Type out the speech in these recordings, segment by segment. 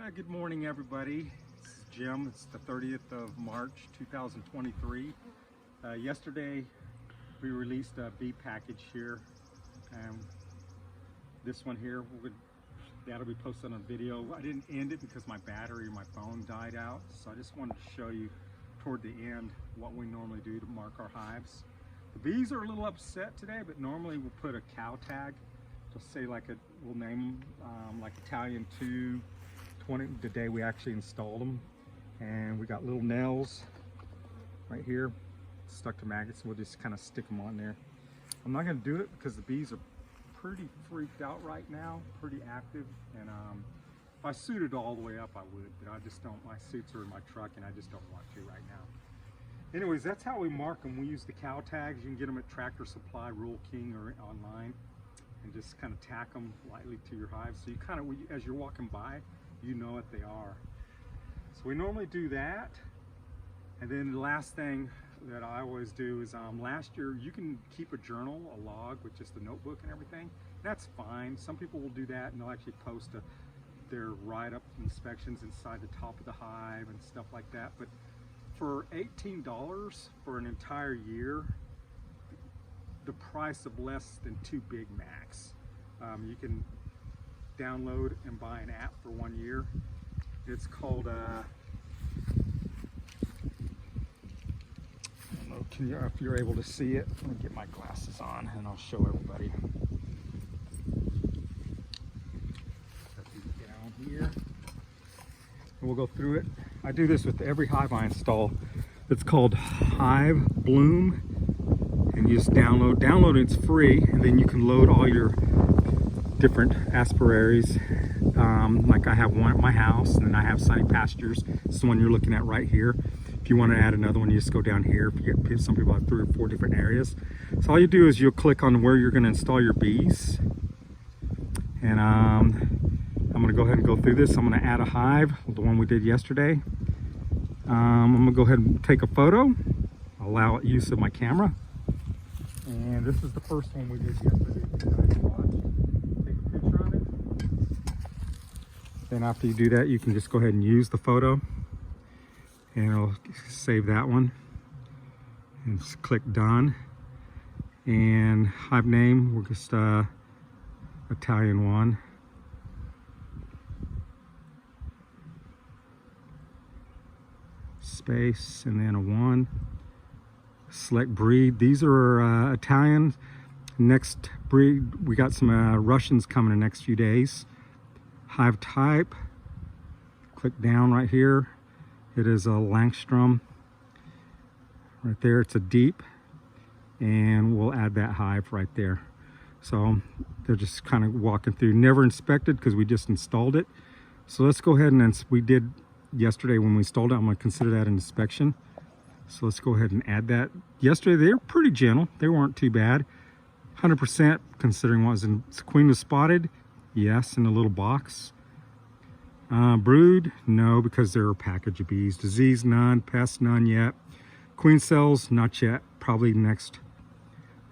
Good morning, everybody. This is Jim. It's the 30th of March 2023. Yesterday we released a bee package here, and this one here that'll be posted on a video. I didn't end it because my battery in my phone died out, so I just wanted to show you toward the end what we normally do to mark our hives. The bees are a little upset today, but normally we'll put a cow tag. Just say we'll name them like Italian 220, the day we actually installed them. And we got little nails right here stuck to magnets, and we'll just kind of stick them on there. I'm not going to do it because the bees are pretty freaked out right now, pretty active, and if I suited all the way up I would, but I just don't. My suits are in my truck and I just don't want to right now. Anyways, that's how we mark them. We use the cow tags. You can get them at Tractor Supply, Rural King, or online, and just kind of tack them lightly to your hive, so you kind of, as you're walking by, you know what they are. So we normally do that. And then the last thing that I always do is last year, you can keep a journal, a log with just the notebook and everything. That's fine. Some people will do that and they'll actually post their write-up inspections inside the top of the hive and stuff like that. But for $18 for an entire year, the price of less than 2 Big Macs. You can download and buy an app for 1 year. It's called I don't know if you're able to see it. Let me get my glasses on and I'll show everybody. Down here, and we'll go through it. I do this with every hive I install. It's called Hive Bloom, and you just download it. It's free, and then you can load all your different asperaries. Like I have one at my house, and then I have Sunny Pastures. This is the one you're looking at right here. If you want to add another one, you just go down here. Some people have 3 or 4 different areas. So all you do is you'll click on where you're going to install your bees. And I'm going to go ahead and go through this. I'm going to add a hive, the one we did yesterday. I'm going to go ahead and take a photo, allow use of my camera. And this is the first one we did yesterday. Take a picture of it. Then after you do that, you can just go ahead and use the photo, and I'll save that one and just click done. And hive name, we're just Italian 1. Space and then a 1. Select breed. These are Italian. Next breed, we got some Russians coming in the next few days. Hive type, click down right here. It is a Langstrom. Right there, it's a deep, and we'll add that hive right there. So they're just kind of walking through. Never inspected because we just installed it. So let's go ahead and we did yesterday when we installed it. I'm going to consider that an inspection. So let's go ahead and add that. Yesterday they were pretty gentle. They weren't too bad. 100% considering what was in. Queen was spotted. Yes, in a little box. Brood, no, because they're a package of bees. Disease, none. Pest, none yet. Queen cells, not yet. Probably next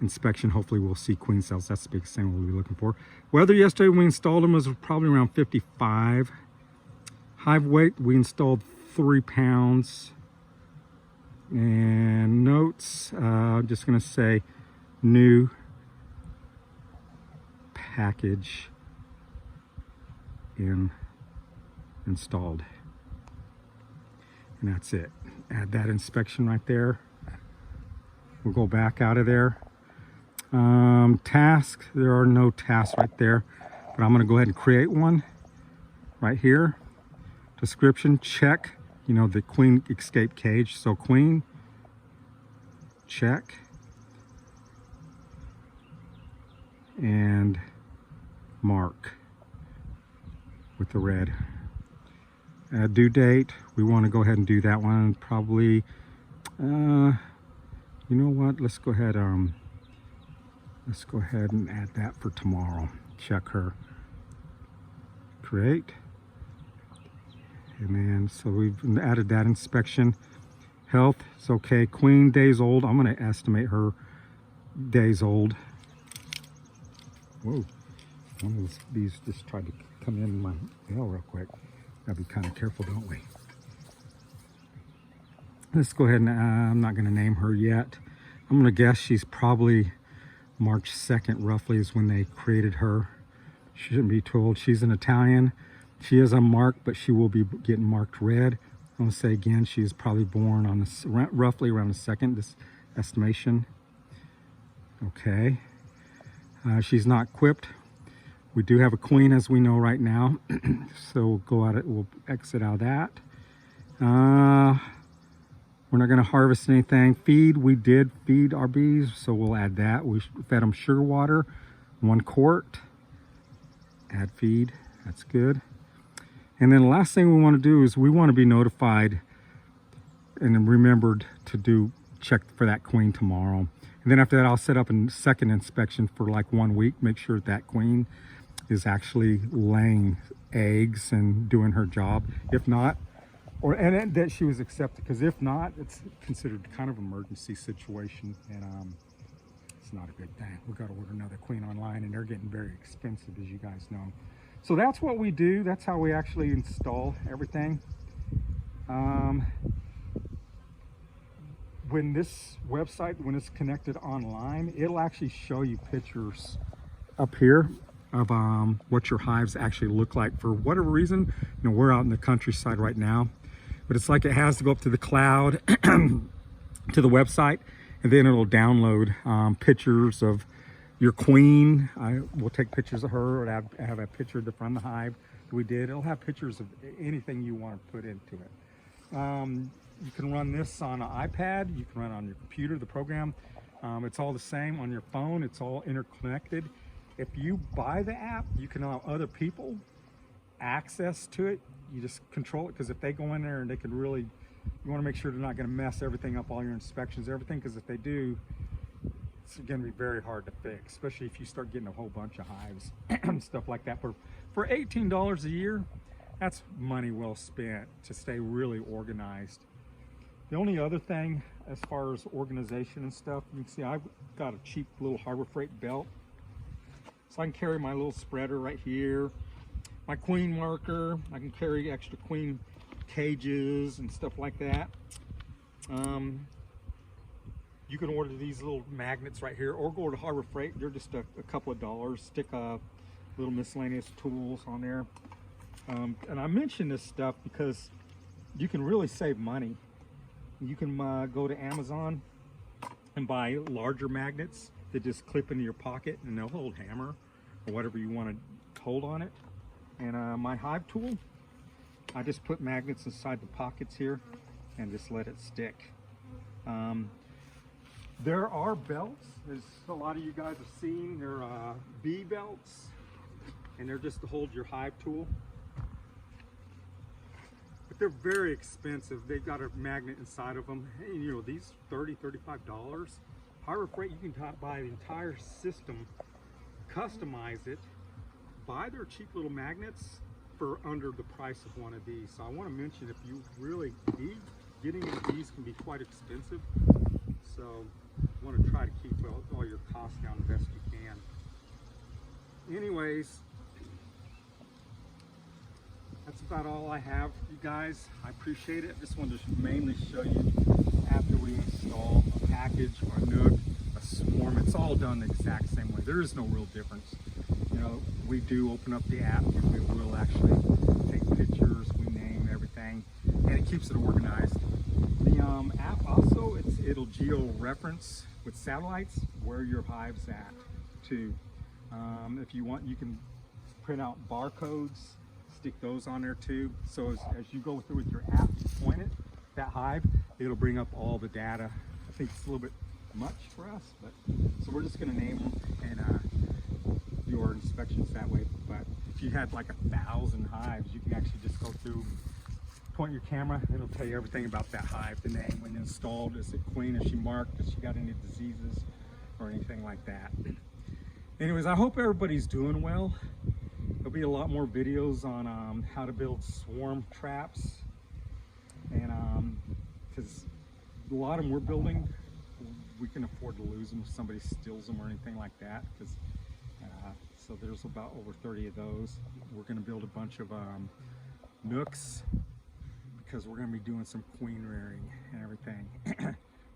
inspection, hopefully we'll see queen cells. That's the biggest thing we'll be looking for. Weather yesterday when we installed them was probably around 55. Hive weight, we installed 3 pounds. And notes, I'm just going to say new package installed, and that's it. Add that inspection right there. We'll go back out of there. Task, there are no tasks right there, but I'm going to go ahead and create one right here. Description, check, you know, the queen escape cage. So queen, check, and mark with the red. Due date, we want to go ahead and do that one probably. You know what, let's go ahead and add that for tomorrow. Check her. Create. And then so we've added that inspection. Health, it's okay. Queen, days old. I'm going to estimate her days old. Whoa, one of these just tried to come in my mail real quick. Gotta be kind of careful, don't we? Let's go ahead and I'm not going to name her yet. I'm going to guess she's probably March 2nd roughly is when they created her. She shouldn't be told. She's an Italian. She is unmarked, but she will be getting marked red. I'm going to say again, she's probably born on the, roughly around the 2nd, this estimation. Okay. She's not equipped. We do have a queen, as we know right now. So we'll go out, we'll exit out of that. We're not going to harvest anything. Feed, we did feed our bees, so we'll add that. We fed them sugar water, 1 quart. Add feed, that's good. And then the last thing we want to do is we want to be notified and remembered to check for that queen tomorrow. And then after that, I'll set up a second inspection for like 1 week, make sure that queen is actually laying eggs and doing her job. If not, and that she was accepted, because if not, it's considered kind of an emergency situation, and it's not a good thing. We've got to order another queen online, and they're getting very expensive, as you guys know. So that's what we do. That's how we actually install everything. When this website, when it's connected online, it'll actually show you pictures up here of what your hives actually look like. For whatever reason, you know, we're out in the countryside right now, but it's like it has to go up to the cloud to the website, and then it'll download pictures of your queen. We'll take pictures of her, or have a picture of the front of the hive that we did. It'll have pictures of anything you want to put into it. You can run this on an iPad, you can run it on your computer, the program. It's all the same on your phone, it's all interconnected. If you buy the app, you can allow other people access to it. You just control it, because if they go in there and they can really, you want to make sure they're not going to mess everything up, all your inspections, everything, because if they do, it's going to be very hard to fix, especially if you start getting a whole bunch of hives and stuff like that. For $18 a year, that's money well spent to stay really organized. The only other thing, as far as organization and stuff, you can see I've got a cheap little Harbor Freight belt. So I can carry my little spreader right here, my queen marker. I can carry extra queen cages and stuff like that. You can order these little magnets right here, or go to Harbor Freight. They're just a couple of dollars. Stick little miscellaneous tools on there. And I mention this stuff because you can really save money. You can go to Amazon and buy larger magnets that just clip into your pocket, and they'll hold hammer or whatever you want to hold on it. And my hive tool, I just put magnets inside the pockets here and just let it stick. There are belts, as a lot of you guys have seen. They're bee belts, and they're just to hold your hive tool. But they're very expensive. They've got a magnet inside of them. Hey, you know, these $30, $35. Harbor Freight, you can buy the entire system, customize it, buy their cheap little magnets for under the price of one of these. So I want to mention, if you really need, getting these can be quite expensive. So you want to try to keep all your costs down the best you can. Anyways, that's about all I have, you guys. I appreciate it. Just wanted to mainly show you after we install a package or a nook, a swarm. It's all done the exact same way. There is no real difference. You know, we do open up the app and we will actually take pictures, we name everything, and it keeps it organized. The app also, it'll geo-reference with satellites where your hive's at too. If you want, you can print out barcodes, stick those on there too. So as you go through with your app, you point it, that hive, it'll bring up all the data. I think it's a little bit much for us, but so we're just gonna name them and do our inspections that way. But if you had like 1,000 hives, you can actually just go through, point your camera, it'll tell you everything about that hive, the name, when installed, is it queen, is she marked, has she got any diseases or anything like that. Anyways, I hope everybody's doing well. There'll be a lot more videos on how to build swarm traps, and because a lot of them we're building, we can afford to lose them if somebody steals them or anything like that. Because so there's about over 30 of those. We're going to build a bunch of nooks, because we're going to be doing some queen rearing and everything.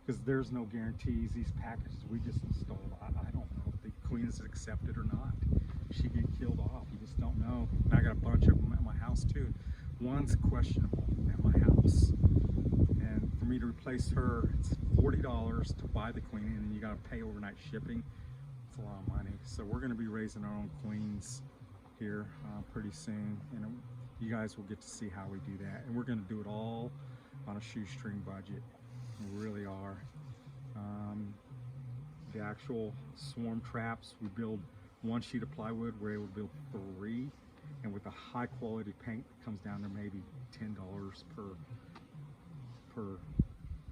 Because there's no guarantees. These packages we just installed, I don't know if the queen is accepted or not. She get killed off, you just don't know. And I got a bunch of them at my house too. One's questionable at my house, and for me to replace her, it's $40 to buy the queen, and then you got to pay overnight shipping. It's a lot of money. So we're going to be raising our own queens here pretty soon, and you guys will get to see how we do that. And we're going to do it all on a shoestring budget. We really are. The actual swarm traps, we build one sheet of plywood. We're able to build 3, and with a high quality paint, it comes down to maybe $10 per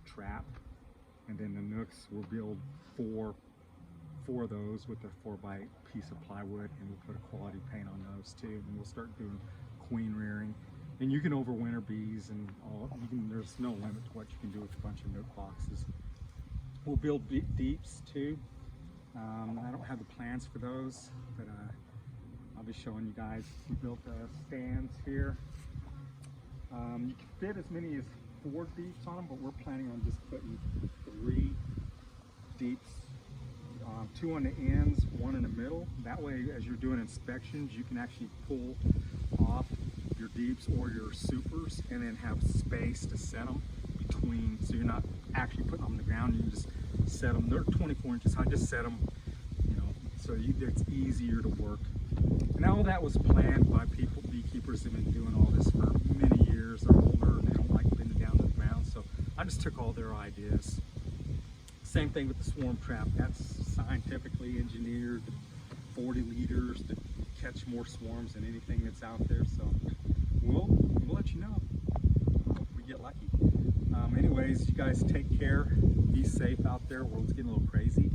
trap. And then the nooks, we'll build four of those with a 4x8 piece of plywood, and we'll put a quality paint on those too. And we'll start doing queen rearing. And you can overwinter bees and all. There's no limit to what you can do with a bunch of nook boxes. We'll build deeps too. I don't have the plans for those, but I'll be showing you guys. We built stands here. You can fit as many as 4 deeps on them, but we're planning on just putting 3 deeps, 2 on the ends, 1 in the middle. That way, as you're doing inspections, you can actually pull off your deeps or your supers and then have space to set them between, so you're not actually putting them on the ground. You can just set them. They're 24 inches high. Just set them, so it's easier to work. And all that was planned by people. Beekeepers have been doing all this for many years. They're older and they don't like bending down to the ground, so I just took all their ideas. Same thing with the swarm trap. That's scientifically engineered, 40 liters to catch more swarms than anything that's out there. So we'll let you know if we get lucky. Anyways, you guys take care. Be safe out there. World's getting a little crazy.